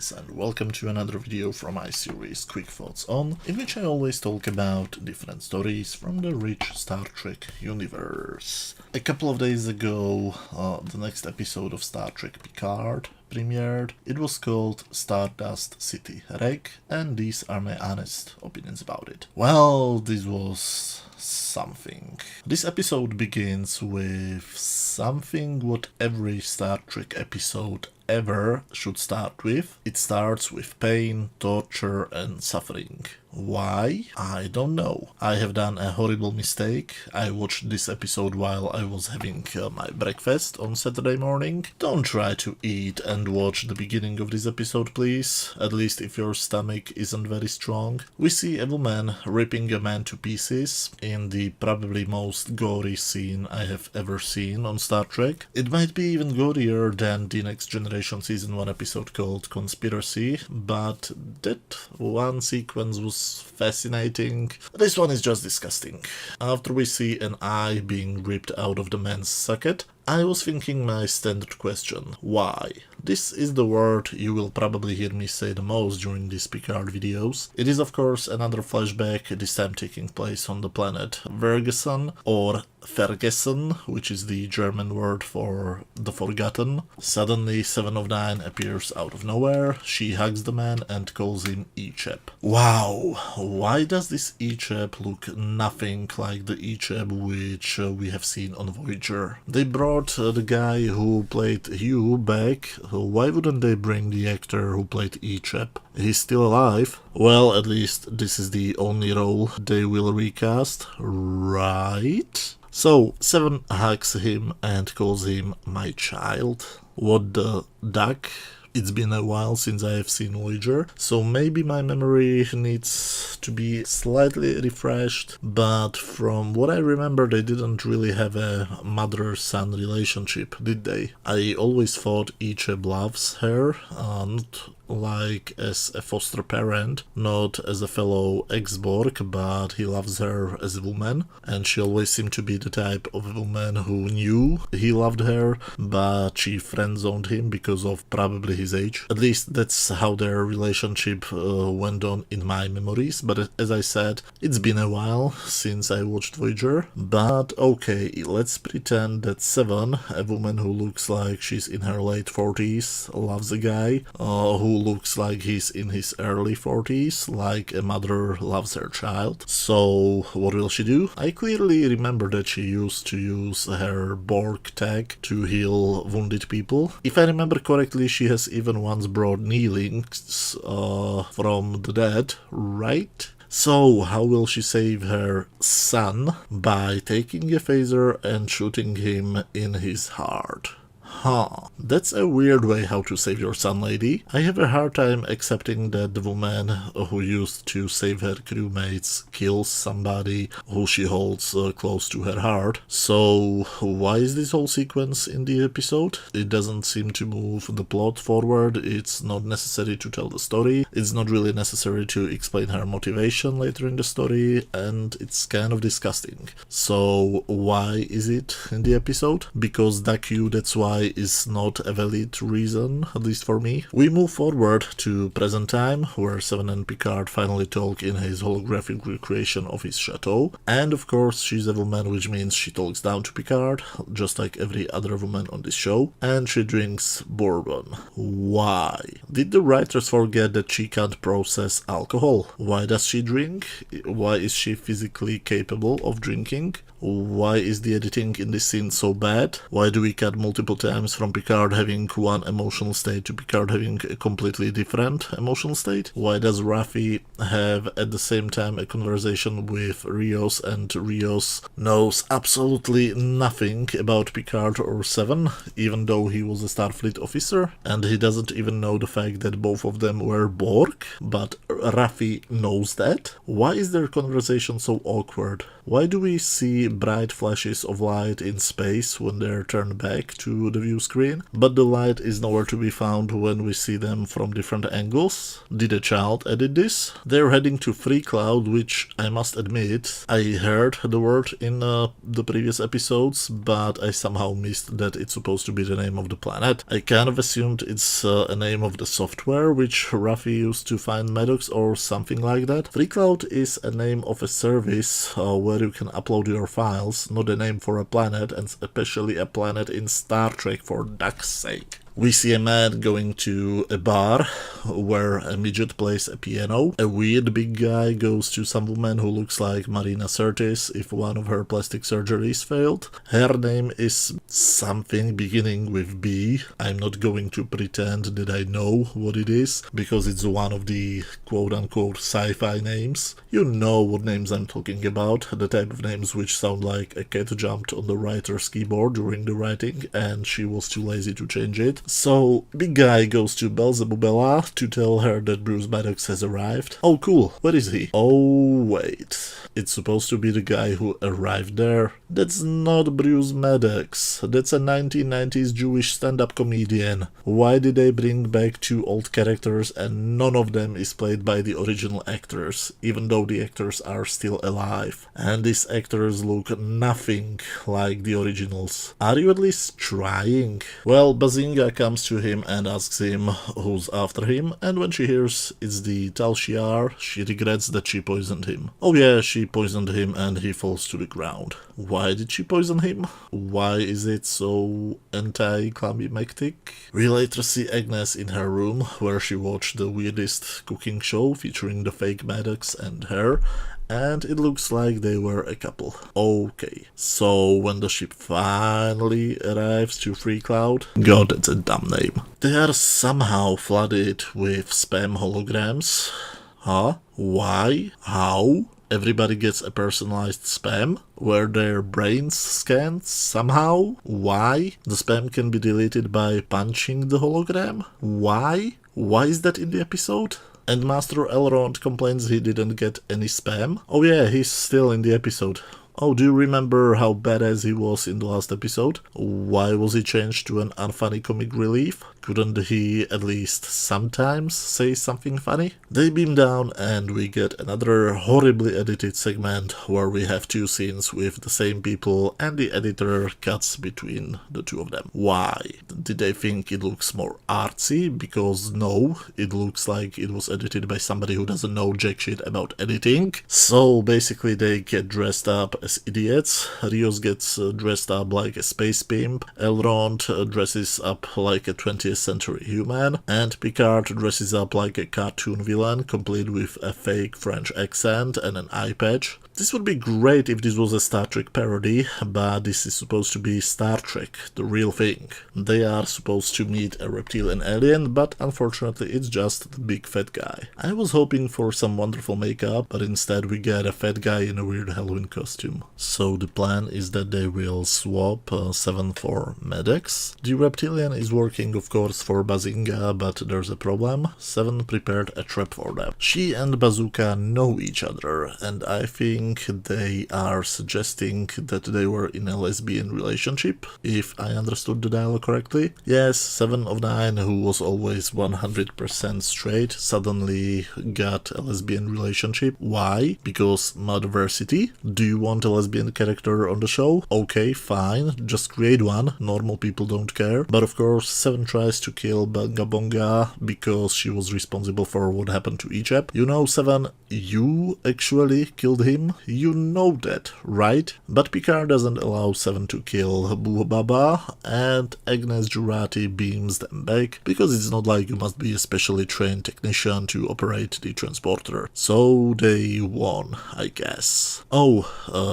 guys, and welcome to another video from my series Quick Thoughts On, in which I always talk about different stories from the rich Star Trek universe. A couple of days ago, the next episode of Star Trek Picard premiered. It was called Stardust City Rag, and these are my honest opinions about it. Well, this was something. This episode begins with something what every Star Trek episode ever should start with. It starts with pain, torture and suffering. Why? I don't know. I have done a horrible mistake. I watched this episode while I was having my breakfast on Saturday morning. Don't try to eat and watch the beginning of this episode, please. At least if your stomach isn't very strong. We see a woman ripping a man to pieces in the probably most gory scene I have ever seen on Star Trek. It might be even gorier than the Next Generation Season 1 episode called Conspiracy, but that one sequence was fascinating. This one is just disgusting. After we see an eye being ripped out of the man's socket, I was thinking my standard question: why? This is the word you will probably hear me say the most during these Picard videos. It is of course another flashback, this time taking place on the planet Vergessen, or Vergessen, which is the German word for the forgotten. Suddenly, Seven of Nine appears out of nowhere. She hugs the man and calls him Icheb. Wow, why does this Icheb look nothing like the Icheb which we have seen on Voyager? They brought the guy who played Hugh back. Why wouldn't they bring the actor who played Icheb? He's still alive. Well, at least this is the only role they will recast, right? So, Seven hugs him and calls him my child. What the duck? It's been a while since I have seen Voyager, so maybe my memory needs to be slightly refreshed, but from what I remember they didn't really have a mother-son relationship, did they? I always thought Icheb loves her, not like as a foster parent, not as a fellow ex-Borg, but he loves her as a woman, and she always seemed to be the type of woman who knew he loved her, but she friend-zoned him because of probably his age. At least that's how their relationship went on in my memories, but as I said, it's been a while since I watched Voyager. But okay, let's pretend that Seven, a woman who looks like she's in her late 40s, loves a guy who looks like he's in his early 40s, like a mother loves her child. So what will she do? I clearly remember that she used to use her Borg tech to heal wounded people. If I remember correctly, she has even once brought kneelings from the dead, right? So, how will she save her son? By taking a phaser and shooting him in his heart. Huh, that's a weird way how to save your son, lady. I have a hard time accepting that the woman who used to save her crewmates kills somebody who she holds close to her heart. So why is this whole sequence in the episode? It doesn't seem to move the plot forward, it's not necessary to tell the story, it's not really necessary to explain her motivation later in the story, and it's kind of disgusting. So why is it in the episode? Because DQ, that's why, is not a valid reason, at least for me. We move forward to present time, where Seven and Picard finally talk in his holographic recreation of his chateau, and of course she's a woman, which means she talks down to Picard, just like every other woman on this show, and she drinks bourbon. Why? Did the writers forget that she can't process alcohol? Why does she drink? Why is she physically capable of drinking? Why is the editing in this scene so bad? Why do we cut multiple times from Picard having one emotional state to Picard having a completely different emotional state? Why does Raffi have at the same time a conversation with Rios, and Rios knows absolutely nothing about Picard or Seven, even though he was a Starfleet officer, and he doesn't even know the fact that both of them were Borg, but Raffi knows that? Why is their conversation so awkward? Why do we see bright flashes of light in space when they're turned back to the view screen, but the light is nowhere to be found when we see them from different angles. Did a child edit this? They're heading to Free Cloud, which I must admit, I heard the word in the previous episodes, but I somehow missed that it's supposed to be the name of the planet. I kind of assumed it's a name of the software which Ruffy used to find Maddox or something like that. Free Cloud is a name of a service where you can upload your files, not a name for a planet, and especially a planet in Star Trek, for duck's sake. We see a man going to a bar where a midget plays a piano. A weird big guy goes to some woman who looks like Marina Sirtis if one of her plastic surgeries failed. Her name is something beginning with B. I'm not going to pretend that I know what it is, because it's one of the quote-unquote sci-fi names. You know what names I'm talking about, the type of names which sound like a cat jumped on the writer's keyboard during the writing and she was too lazy to change it. So, big guy goes to Belzebubella to tell her that Bruce Maddox has arrived. Oh cool, where is he? Oh wait, it's supposed to be the guy who arrived there. That's not Bruce Maddox, that's a 1990s Jewish stand-up comedian. Why did they bring back two old characters and none of them is played by the original actors, even though the actors are still alive? And these actors look nothing like the originals. Are you at least trying? Well, Bazinga comes to him and asks him who's after him, and when she hears it's the Tal Shiar, she regrets that she poisoned him. Oh yeah, she poisoned him and he falls to the ground. Why did she poison him? Why is it so anticlimactic? We later see Agnes in her room, where she watched the weirdest cooking show featuring the fake Maddox and her, and it looks like they were a couple. Okay, so when the ship finally arrives to Free Cloud, God, that's a dumb name. They are somehow flooded with spam holograms. Huh? Why? How? Everybody gets a personalized spam? Were their brains scanned somehow? Why? The spam can be deleted by punching the hologram? Why? Why is that in the episode? And Master Elrond complains he didn't get any spam. Oh yeah, he's still in the episode. Oh, do you remember how badass he was in the last episode? Why was he changed to an unfunny comic relief? Couldn't he at least sometimes say something funny? They beam down and we get another horribly edited segment where we have two scenes with the same people and the editor cuts between the two of them. Why? Did they think it looks more artsy? Because no, it looks like it was edited by somebody who doesn't know jack shit about editing. So basically they get dressed up as idiots. Rios gets dressed up like a space pimp, Elrond dresses up like a 20th century human, and Picard dresses up like a cartoon villain, complete with a fake French accent and an eye patch. This would be great if this was a Star Trek parody, but this is supposed to be Star Trek, the real thing. They are supposed to meet a reptilian alien, but unfortunately it's just the big fat guy. I was hoping for some wonderful makeup, but instead we get a fat guy in a weird Halloween costume. So the plan is that they will swap Seven for Maddox. The reptilian is working of course for Bazinga, but there's a problem. Seven prepared a trap for them. She and Bazooka know each other, and I think they are suggesting that they were in a lesbian relationship, if I understood the dialogue correctly. Yes, 7 of 9, who was always 100% straight, suddenly got a lesbian relationship. Why? Because Motherversity? Do you want a lesbian character on the show? Okay, fine, just create one, normal people don't care. But of course, 7 tries to kill Bunga Bonga because she was responsible for what happened to Egypt. You know, 7, you actually killed him? You know that, right? But Picard doesn't allow 7 to kill Boo Baba, and Agnes Jurati beams them back, because it's not like you must be a specially trained technician to operate the transporter. So they won, I guess. Oh,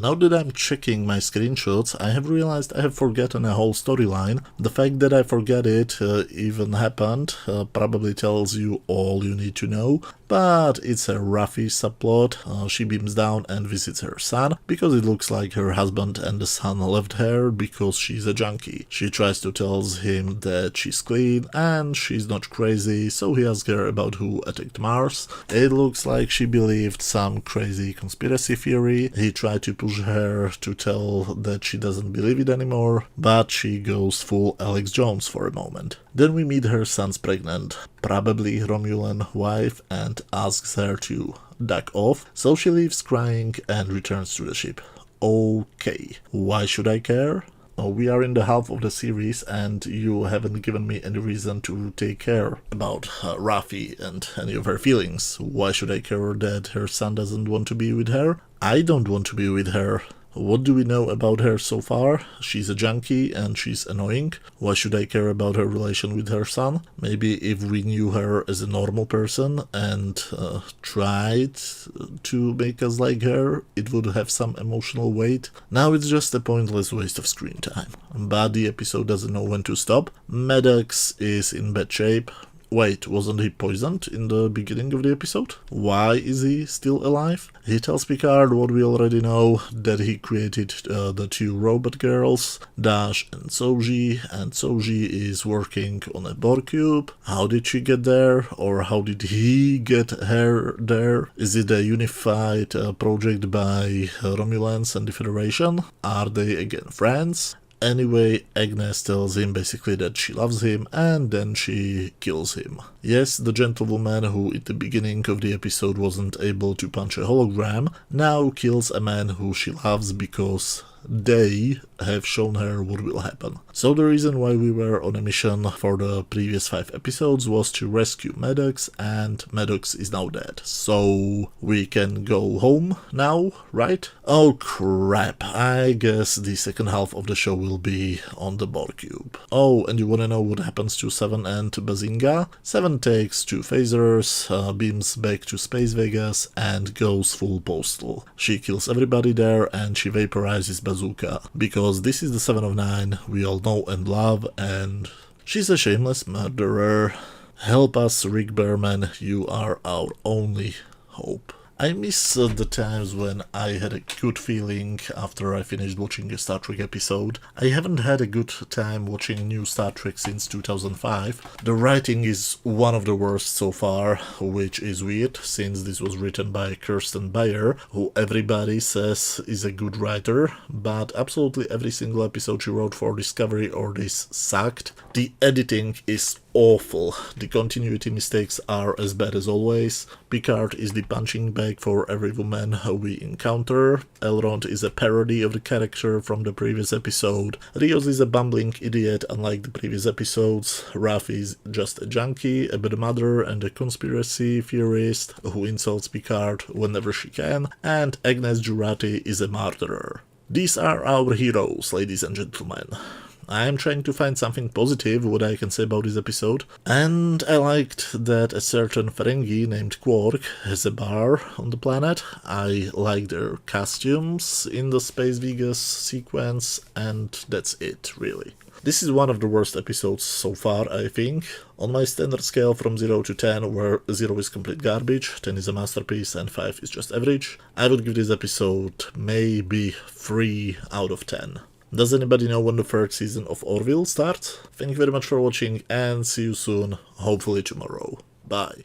now that I'm checking my screenshots, I have realized I have forgotten a whole storyline. The fact that I forget it even happened probably tells you all you need to know, but it's a Ruffy subplot. She beams down and visits her son, because it looks like her husband and the son left her because she's a junkie. She tries to tell him that she's clean and she's not crazy, so he asks her about who attacked Mars. It looks like she believed some crazy conspiracy theory. He tried to push her to tell that she doesn't believe it anymore, but she goes full Alex Jones for a moment. Then we meet her son's pregnant, probably Romulan wife, and asks her to duck off, so she leaves crying and returns to the ship. Okay, why should I care? We are in the half of the series and you haven't given me any reason to take care about Rafi and any of her feelings. Why should I care that her son doesn't want to be with her? I don't want to be with her. What do we know about her so far? She's a junkie and she's annoying. Why should I care about her relation with her son? Maybe if we knew her as a normal person and tried to make us like her, it would have some emotional weight. Now it's just a pointless waste of screen time. But the episode doesn't know when to stop. Maddox is in bad shape. Wait, wasn't he poisoned in the beginning of the episode? Why is he still alive? He tells Picard what we already know, that he created the two robot girls, Dash and Soji is working on a Borg cube. How did she get there? Or how did he get her there? Is it a unified project by Romulans and the Federation? Are they again friends? Anyway, Agnes tells him basically that she loves him and then she kills him. Yes, the gentlewoman who at the beginning of the episode wasn't able to punch a hologram now kills a man who she loves because they have shown her what will happen. So the reason why we were on a mission for the previous 5 episodes was to rescue Maddox, and Maddox is now dead. So we can go home now, right? Oh crap, I guess the second half of the show will be on the Borg cube. Oh, and you wanna know what happens to Seven and Bazinga? Seven takes 2 phasers, beams back to Space Vegas and goes full postal. She kills everybody there and she vaporizes Bazooka, because this is the 7 of 9 we all know and love, and she's a shameless murderer. Help us, Rick Berman, you are our only hope. I miss the times when I had a good feeling after I finished watching a Star Trek episode. I haven't had a good time watching new Star Trek since 2005. The writing is one of the worst so far, which is weird, since this was written by Kirsten Beyer, who everybody says is a good writer, but absolutely every single episode she wrote for Discovery or this sucked. The editing is awful. The continuity mistakes are as bad as always. Picard is the punching bag for every woman we encounter. Elrond is a parody of the character from the previous episode. Rios is a bumbling idiot unlike the previous episodes. Raf is just a junkie, a bad mother and a conspiracy theorist who insults Picard whenever she can. And Agnes Jurati is a murderer. These are our heroes, ladies and gentlemen. I'm trying to find something positive what I can say about this episode, and I liked that a certain Ferengi named Quark has a bar on the planet. I like their costumes in the Space Vegas sequence, and that's it, really. This is one of the worst episodes so far, I think. On my standard scale from 0 to 10, where 0 is complete garbage, 10 is a masterpiece, and 5 is just average, I would give this episode maybe 3 out of 10. Does anybody know when the 3rd season of Orville starts? Thank you very much for watching and see you soon, hopefully tomorrow. Bye.